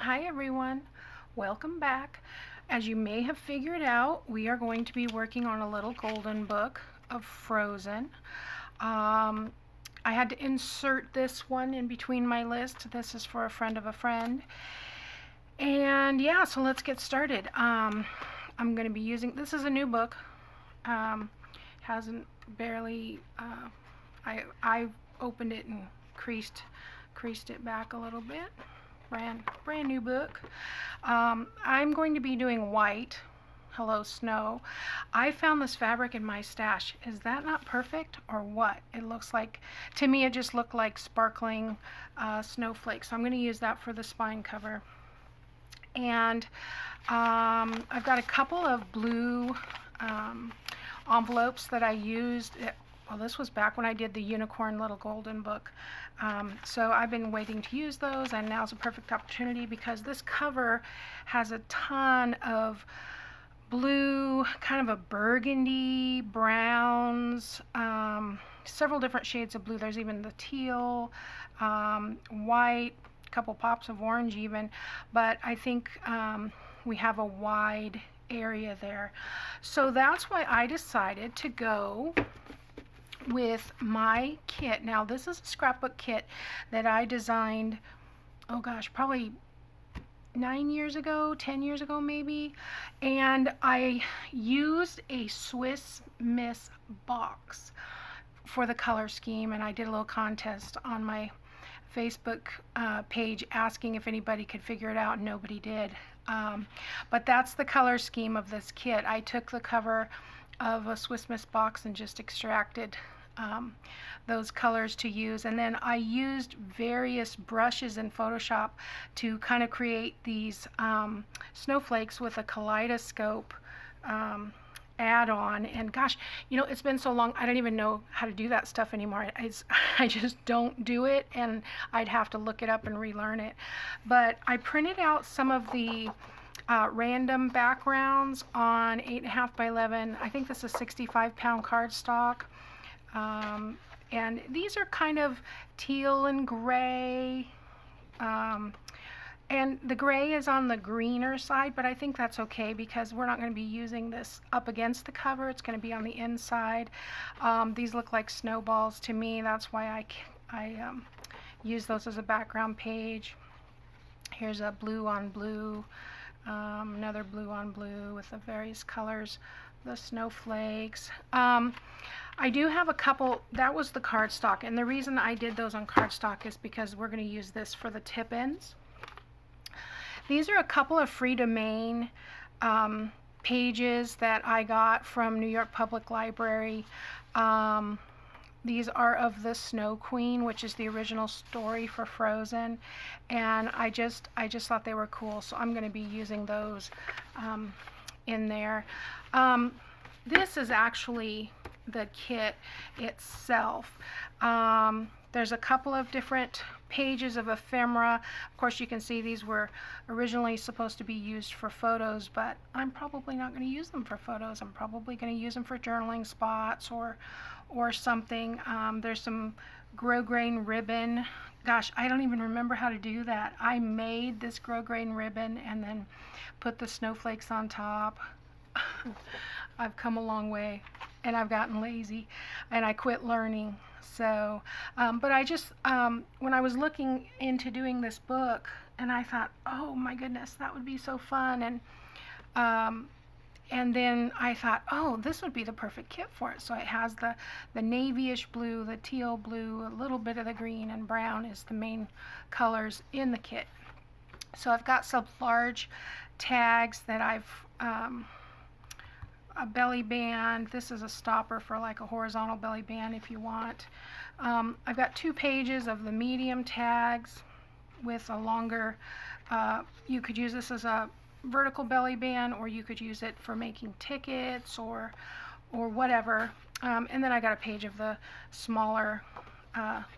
Hi everyone, welcome back. As you may have figured out, we are going to be working on a little golden book of Frozen. I had to insert this one in between my list. This is for a friend of a friend. And yeah, so let's get started. I'm going to be using, this is a new book. Hasn't barely, I opened it and creased it back a little bit. Brand new book. I'm going to be doing white. Hello, snow. I found this fabric in my stash. Is that not perfect or what? It looks like, to me, it just looked like sparkling snowflakes. So I'm going to use that for the spine cover. And I've got a couple of blue envelopes that I used. Well, this was back when I did the Unicorn Little Golden book. So I've been waiting to use those, and now's a perfect opportunity because this cover has a ton of blue, kind of a burgundy, browns, several different shades of blue. There's even the teal, white, a couple pops of orange even, but I think we have a wide area there. So that's why I decided to go with my kit. Now this is a scrapbook kit that I designed, oh gosh, probably 9 years ago, 10 years ago maybe, and I used a Swiss Miss box for the color scheme, and I did a little contest on my Facebook page asking if anybody could figure it out, and nobody did. But that's the color scheme of this kit. I took the cover of a Swiss Miss box and just extracted those colors to use, and then I used various brushes in Photoshop to kind of create these snowflakes with a kaleidoscope add-on. And gosh, you know, it's been so long I don't even know how to do that stuff anymore. I just don't do it, and I'd have to look it up and relearn it. But I printed out some of the random backgrounds on 8.5 by 11. I think this is 65-pound cardstock. And these are kind of teal and gray. And the gray is on the greener side, but I think that's okay because we're not going to be using this up against the cover. It's going to be on the inside. These look like snowballs to me. That's why I use those as a background page. Here's a blue on blue. Another blue on blue with the various colors, the snowflakes. I do have a couple, that was the cardstock, and the reason I did those on cardstock is because we're going to use this for the tip ends. These are a couple of free domain pages that I got from New York Public Library. These are of the Snow Queen, which is the original story for Frozen, and I just thought they were cool, so I'm going to be using those in there. This is actually the kit itself. There's a couple of different pages of ephemera. Of course, you can see these were originally supposed to be used for photos, but I'm probably not going to use them for photos. I'm probably going to use them for journaling spots or something. There's some grosgrain ribbon. Gosh, I don't even remember how to do that. I made this grosgrain ribbon and then put the snowflakes on top. I've come a long way, and I've gotten lazy, and I quit learning. So, but I just, when I was looking into doing this book, and I thought, oh my goodness, that would be so fun, and then I thought, oh, this would be the perfect kit for it. So it has the navyish blue, the teal blue, a little bit of the green, and brown is the main colors in the kit. So I've got some large tags that I've, a belly band. This is a stopper for like a horizontal belly band if you want. I've got 2 pages of the medium tags with a longer, you could use this as a vertical belly band, or you could use it for making tickets or whatever. And then I got a page of the smaller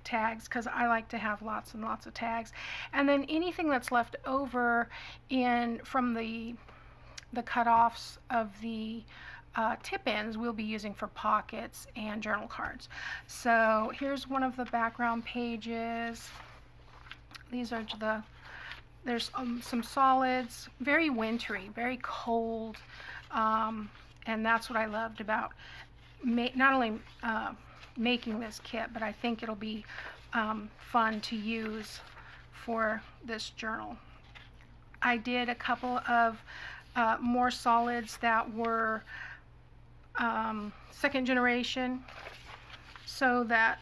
tags because I like to have lots and lots of tags. And then anything that's left over from the cutoffs of the tip ends we'll be using for pockets and journal cards. So here's one of the background pages. These are the there's some solids, very wintry, very cold, and that's what I loved about not only making this kit, but I think it'll be fun to use for this journal. I did a couple of more solids that were second generation, so that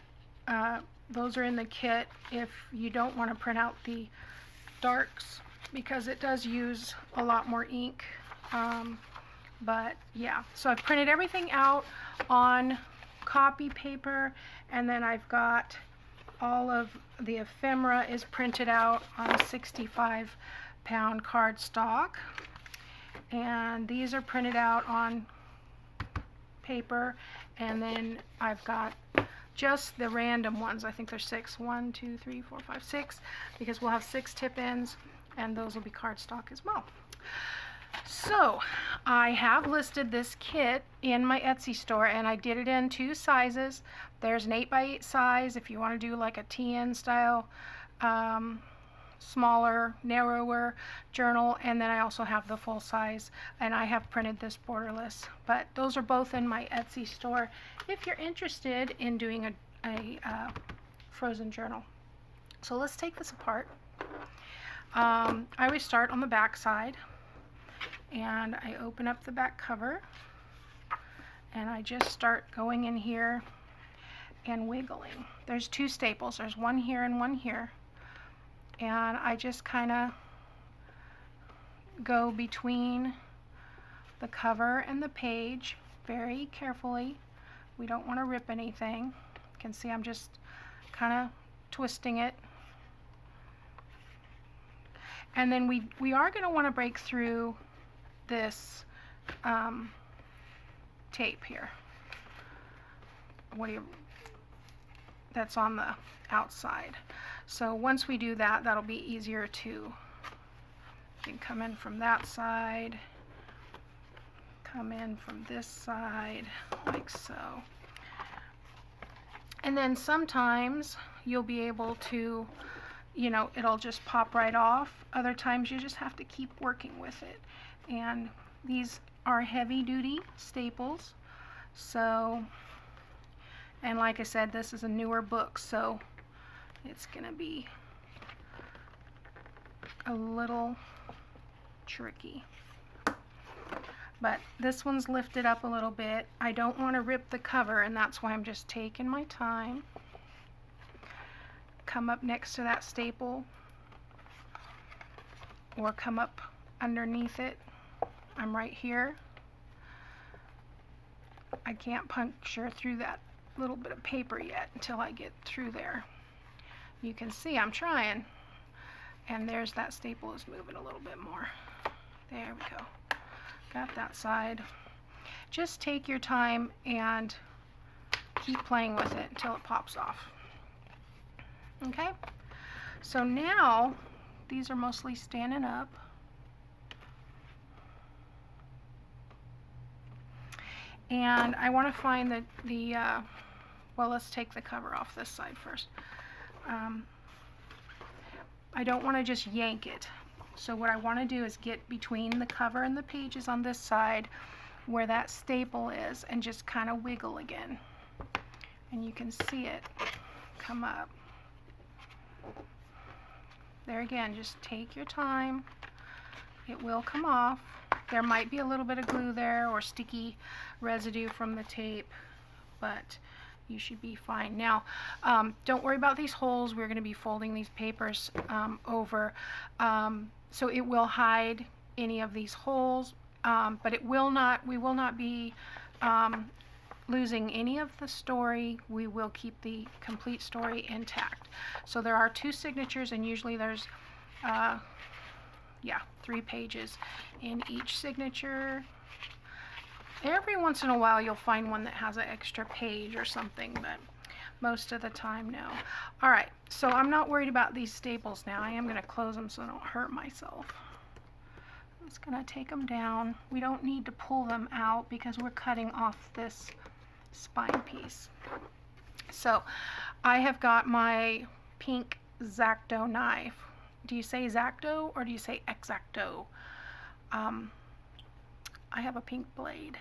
those are in the kit if you don't want to print out the darks, because it does use a lot more ink. But yeah, so I've printed everything out on copy paper, and then I've got all of the ephemera is printed out on 65-pound cardstock, and these are printed out on paper, and then I've got just the random ones. I think there's 6, 1, 2, 3, 4, 5, 6, because we'll have 6 tip ends, and those will be cardstock as well. So I have listed this kit in my Etsy store, and I did it in 2 sizes. There's an 8x8 size if you want to do like a TN style, smaller, narrower journal, and then I also have the full size, and I have printed this borderless. But those are both in my Etsy store if you're interested in doing a frozen journal. So let's take this apart. I always start on the back side, and I open up the back cover, and I just start going in here and wiggling. There's 2 staples. There's one here and one here, and I just kind of go between the cover and the page very carefully. We don't want to rip anything. You can see I'm just kind of twisting it. And then we are going to want to break through this tape here. That's on the outside. So once we do that, that'll be easier to, you can come in from that side, come in from this side, like so. And then sometimes you'll be able to, it'll just pop right off. Other times you just have to keep working with it. And these are heavy duty staples. So, and like I said, this is a newer book, so it's going to be a little tricky. But this one's lifted up a little bit. I don't want to rip the cover, and that's why I'm just taking my time. Come up next to that staple, or come up underneath it. I'm right here. I can't puncture through that little bit of paper yet until I get through there. You can see I'm trying, and there's that staple is moving a little bit more. There we go. Got that side. Just take your time and keep playing with it until it pops off. Okay, so now these are mostly standing up. And I want to find well, let's take the cover off this side first. I don't want to just yank it. So what I want to do is get between the cover and the pages on this side where that staple is, and just kind of wiggle again. And you can see it come up. There again, just take your time. It will come off. There might be a little bit of glue there or sticky residue from the tape, but you should be fine. Now, don't worry about these holes. We're going to be folding these papers over, so it will hide any of these holes, but we will not be losing any of the story. We will keep the complete story intact. So there are 2 signatures, and usually there's 3 pages in each signature. Every once in a while you'll find one that has an extra page or something, but most of the time no. Alright, so I'm not worried about these staples now. I am going to close them so I don't hurt myself. I'm just going to take them down. We don't need to pull them out because we're cutting off this spine piece. So I have got my pink X-Acto knife, Do you say X-Acto or do you say X-Acto? I have a pink blade.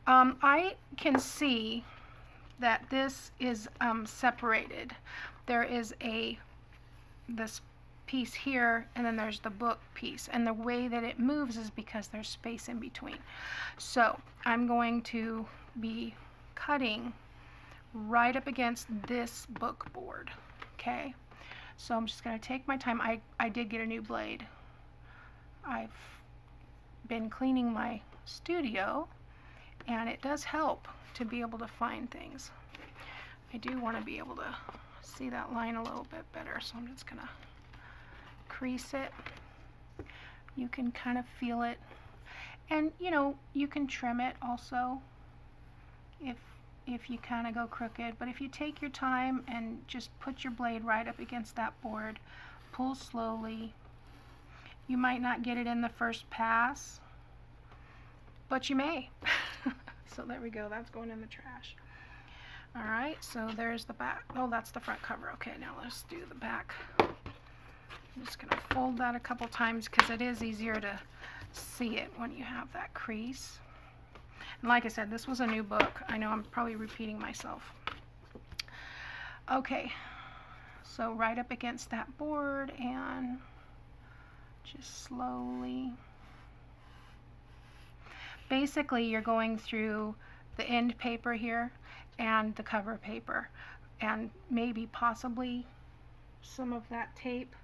I can see that this is separated. There is this piece here, and then there's the book piece, and the way that it moves is because there's space in between. So I'm going to be cutting right up against this book board. Okay, so I'm just going to take my time. I did get a new blade. I've been cleaning my studio, and it does help to be able to find things. I do want to be able to see that line a little bit better, so I'm just going to crease it. You can kind of feel it, and you know, you can trim it also if you kind of go crooked, but if you take your time and just put your blade right up against that board, pull slowly. You might not get it in the first pass, but you may. So there we go, that's going in the trash. Alright, so there's the back. Oh, that's the front cover. Okay, now let's do the back. I'm just going to fold that a couple times because it is easier to see it when you have that crease. And like I said, this was a new book. I know I'm probably repeating myself. Okay, so right up against that board and just slowly. Basically, you're going through the end paper here and the cover paper, and maybe possibly some of that tape,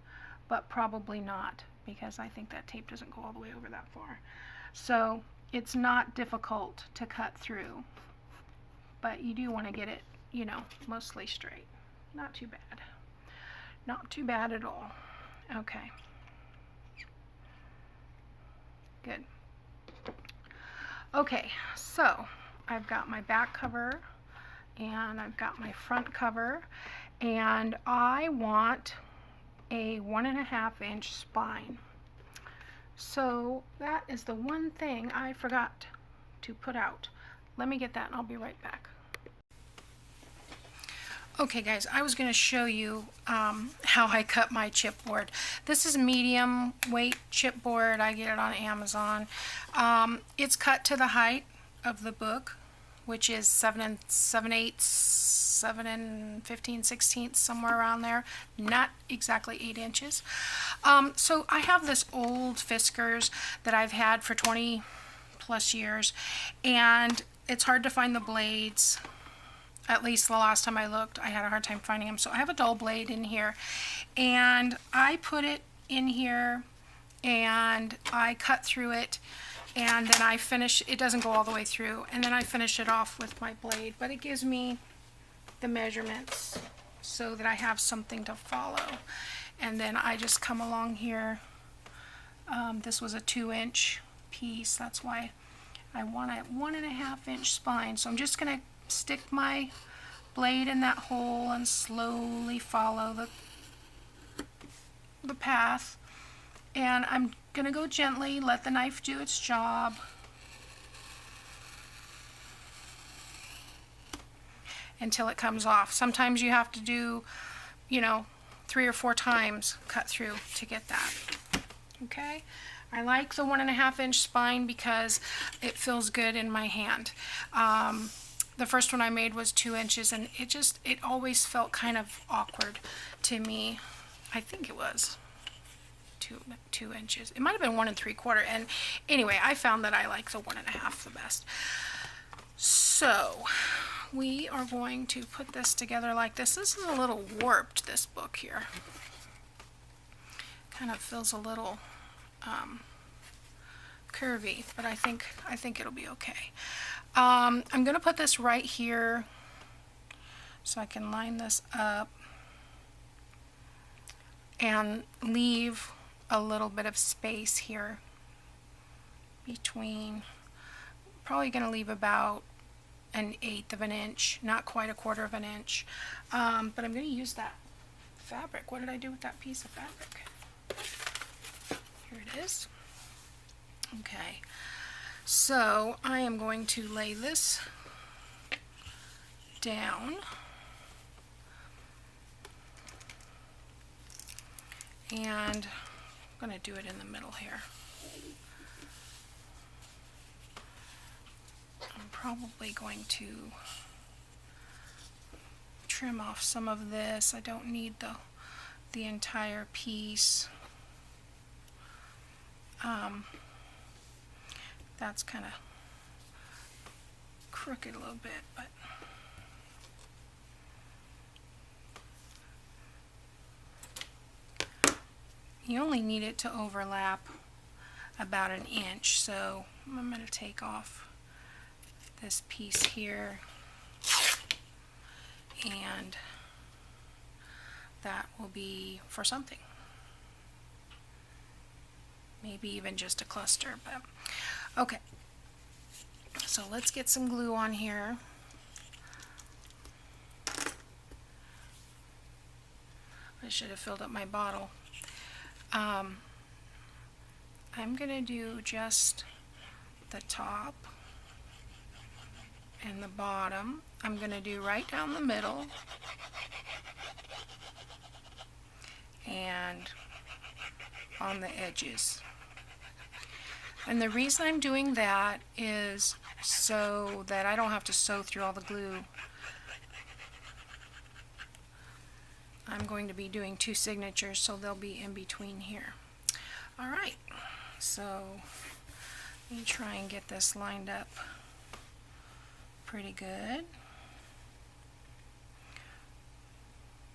but probably not, because I think that tape doesn't go all the way over that far. So it's not difficult to cut through, but you do want to get it, you know, mostly straight. Not too bad. Not too bad at all. Okay. Good. Okay, so I've got my back cover and I've got my front cover, and I want a 1.5 inch spine. So that is the one thing I forgot to put out. Let me get that and I'll be right back. Okay guys, I was going to show you how I cut my chipboard. This is medium weight chipboard. I get it on Amazon. It's cut to the height of the book, which is 7 7/8, 7 15/16, somewhere around there. Not exactly 8 inches. So I have this old Fiskars that I've had for 20 plus years, and it's hard to find the blades. At least the last time I looked, I had a hard time finding them. So I have a dull blade in here, and I put it in here and I cut through it, and then I finish. It doesn't go all the way through, and then I finish it off with my blade, but it gives me the measurements so that I have something to follow. And then I just come along here. This was a 2-inch piece, that's why I want a 1.5 inch spine. So I'm just going to stick my blade in that hole and slowly follow the path, and I'm gonna go gently, let the knife do its job, until it comes off. Sometimes you have to do, you know, 3 or 4 times cut through to get that. Okay, I like the 1.5 inch spine because it feels good in my hand. The first one I made was 2 inches, and it always felt kind of awkward to me. I think it was 2 inches. It might have been 1 3/4. And anyway, I found that I like the 1.5 the best. So we are going to put this together like this. This is a little warped, this book here. Kind of feels a little curvy, but I think it'll be okay. I'm going to put this right here so I can line this up and leave a little bit of space here between. Probably going to leave about 1/8 of an inch, not quite 1/4 of an inch, but I'm going to use that fabric. What did I do with that piece of fabric? Here it is. Okay. So I am going to lay this down, And I'm going to do it in the middle here. I'm probably going to trim off some of this. I don't need the entire piece. That's kind of crooked a little bit, but you only need it to overlap about an inch, so I'm going to take off this piece here, and that will be for something. Maybe even just a cluster, but okay. So let's get some glue on here. I should have filled up my bottle. I'm going to do just the top and the bottom. I'm going to do right down the middle and on the edges. And the reason I'm doing that is so that I don't have to sew through all the glue. I'm going to be doing 2 signatures, so they'll be in between here. Alright, so let me try and get this lined up pretty good.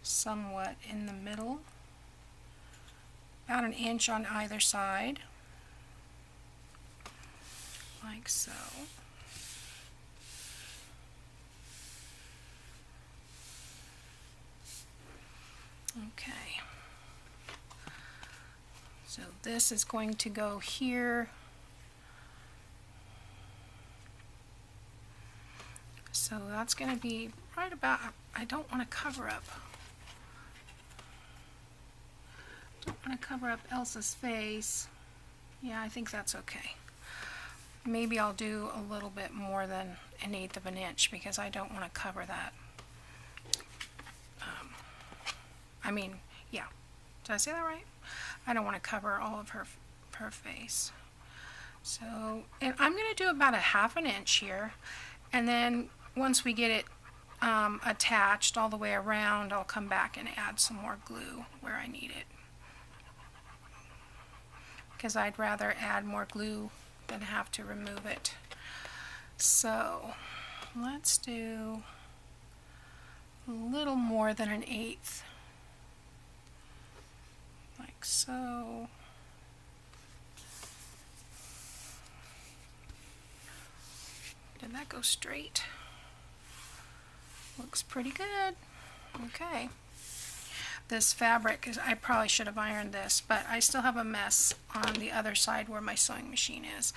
Somewhat in the middle. About an inch on either side. Like so. Okay. So this is going to go here. So that's going to be right about, I don't want to cover up. Don't want to cover up Elsa's face. Yeah, I think that's okay. Maybe I'll do a little bit more than 1/8 of an inch because I don't want to cover that. I mean, yeah. Did I say that right? I don't want to cover all of her face. So, and I'm going to do about 1/2 inch here, and then once we get it attached all the way around, I'll come back and add some more glue where I need it. Because I'd rather add more glue than have to remove it. So, let's do a little more than 1/8. Like so. Did that go straight? Looks pretty good. Okay. This fabric, I probably should have ironed this, but I still have a mess on the other side where my sewing machine is.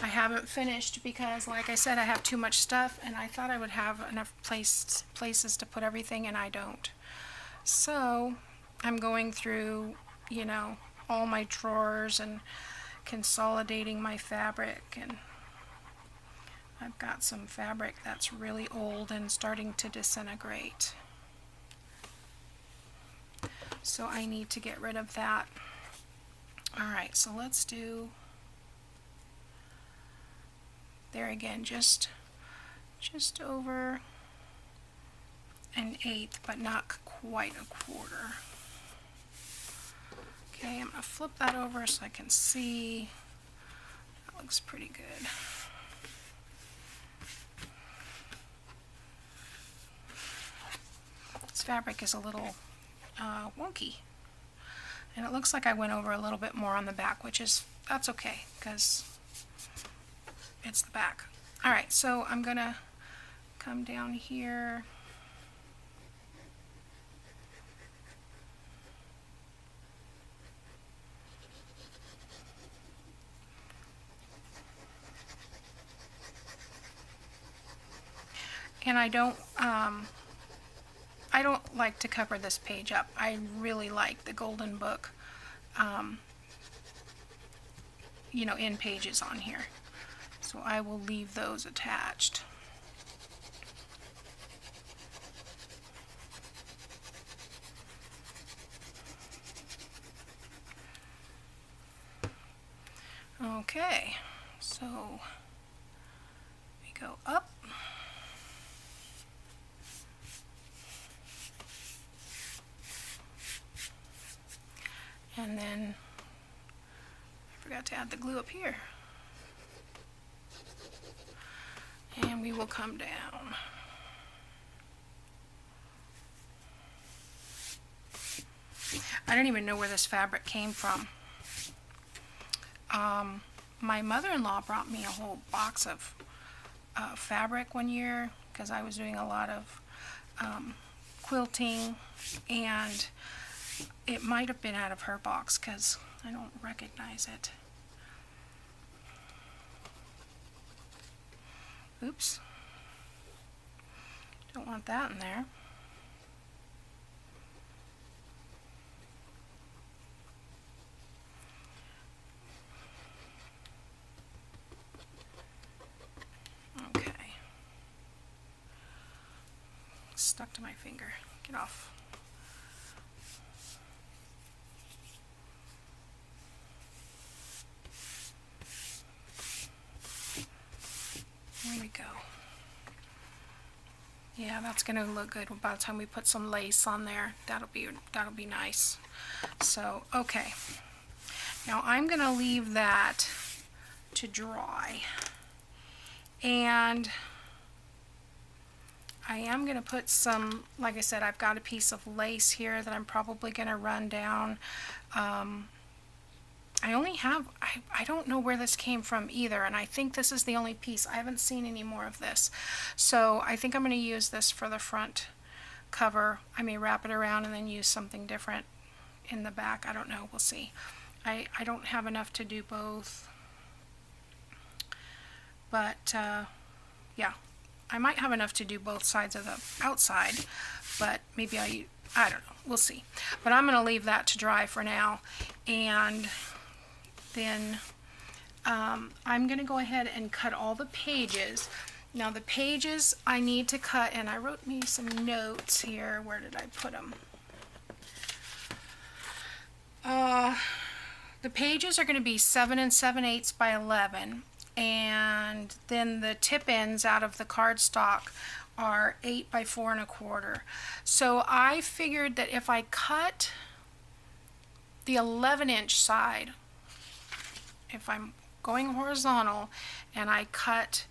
I haven't finished because, like I said, I have too much stuff, and I thought I would have enough places to put everything, and I don't. So I'm going through, you know, all my drawers and consolidating my fabric, and I've got some fabric that's really old and starting to disintegrate. So I need to get rid of that. Alright, so let's do, there again, just over 1/8, but not quite 1/4. Okay, I'm going to flip that over so I can see. That looks pretty good. This fabric is a little wonky, and it looks like I went over a little bit more on the back, that's okay because it's the back. Alright, so I'm gonna come down here and I don't like to cover this page up. I really like the Golden Book, you know, end pages on here. So I will leave those attached. Okay, so we go up. And then I forgot to add the glue up here. And we will come down. I don't even know where this fabric came from. My mother-in-law brought me a whole box of fabric one year because I was doing a lot of quilting, and it might have been out of her box because I don't recognize it. Oops. Don't want that in there. Okay. Stuck to my finger. Get off. There we go. Yeah, that's gonna look good by the time we put some lace on there. That'll be nice. So, okay. Now I'm gonna leave that to dry. And I am gonna put some, like I said, I've got a piece of lace here that I'm probably gonna run down. I only have, I don't know where this came from either, and I think this is the only piece. I haven't seen any more of this. So I think I'm going to use this for the front cover. I may wrap it around and then use something different in the back. I don't know. We'll see. I don't have enough to do both. But, yeah. I might have enough to do both sides of the outside, but maybe I don't know. We'll see. But I'm going to leave that to dry for now, and then I'm going to go ahead and cut all the pages. Now the pages I need to cut, and I wrote me some notes here. Where did I put them? The pages are going to be 7 7/8 by 11, and then the tip ends out of the cardstock are 8 by 4 1/4. So I figured that if I cut the 11-inch side, if I'm going horizontal and I cut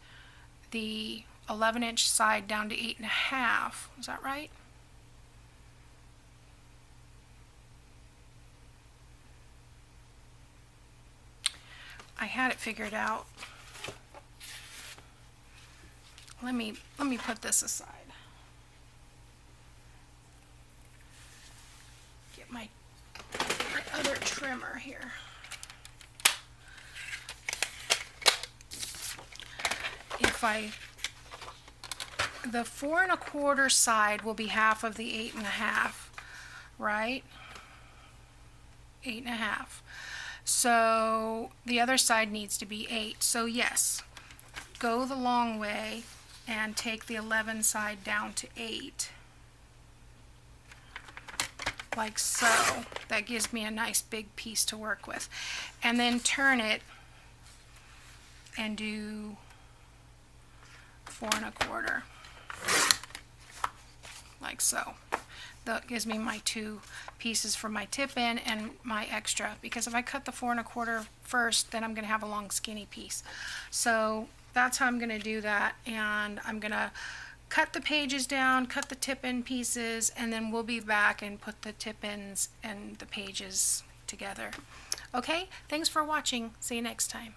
the 11-inch side down to 8.5, is that right? I had it figured out. Let me put this aside. Get my other trimmer here. The 4 1/4 side will be half of the 8.5, right? 8.5. So the other side needs to be 8. So yes, go the long way and take the 11 side down to 8. Like so. That gives me a nice big piece to work with. And then turn it and do 4 1/4, like so. That gives me my 2 pieces for my tip in and my extra, because if I cut the 4 1/4 first, then I'm going to have a long skinny piece. So that's how I'm going to do that, and I'm going to cut the pages down, cut the tip in pieces, and then we'll be back and put the tip ins and the pages together. Okay, thanks for watching. See you next time.